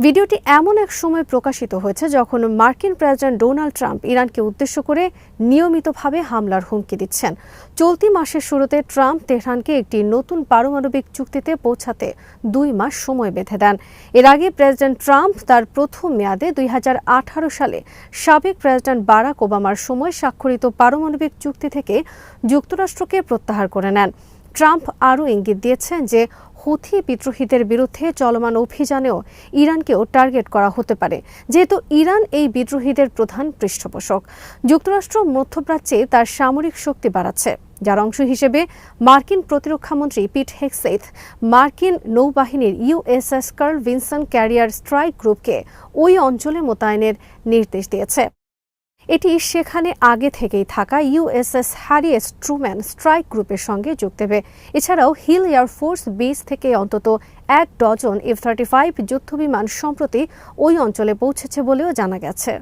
ভিডিওটি এমন এক সময় প্রকাশিত হয়েছে যখন মার্কিন প্রেসিডেন্ট ডোনাল্ড ট্রাম্প ইরানকে উদ্দেশ্য করে নিয়মিতভাবে হামলার হুমকি দিচ্ছেন। চলতি মাসের শুরুতে ট্রাম্প তেহরানকে একটি নতুন পারমাণবিক চুক্তিতে পৌঁছাতে 2 মাস সময় বেঁধে দেন। এর আগে প্রেসিডেন্ট ট্রাম্প তার প্রথম মেয়াদে 2018 সালে সাবেক প্রেসিডেন্ট বারাক ওবামার সময় স্বাক্ষরিত পারমাণবিক চুক্তি থেকে যুক্তরাষ্ট্রকে প্রত্যাহার করে নেন। ট্রাম্প আরও ইঙ্গিত দিয়েছেন যে হুথি বিদ্রোহীদের বিরুদ্ধে চলমান অভিযানেও ইরানকেও টার্গেট করা হতে পারে, যেহেতু ইরান এই বিদ্রোহীদের প্রধান পৃষ্ঠপোষক। যুক্তরাষ্ট্র মধ্যপ্রাচ্যে তার সামরিক শক্তি বাড়াচ্ছে, যার অংশ হিসেবে মার্কিন প্রতিরক্ষামন্ত্রী পিট হেগসেথ মার্কিন নৌবাহিনীর USS curl Vinson career strike গ্রুপকে ওই অঞ্চলে মোতায়েনের নির্দেশ দিয়েছে। এটি সেখানে আগে থেকেই থাকা USS Harry S Truman strike গ্রুপের সঙ্গে যোগ দেবে। এছাড়াও হিল এয়ারফোর্স বেস থেকে অন্তত 1 ডজন F-35 যুদ্ধবিমান সম্প্রতি ওই অঞ্চলে পৌঁছেছে বলেও জানা গেছে।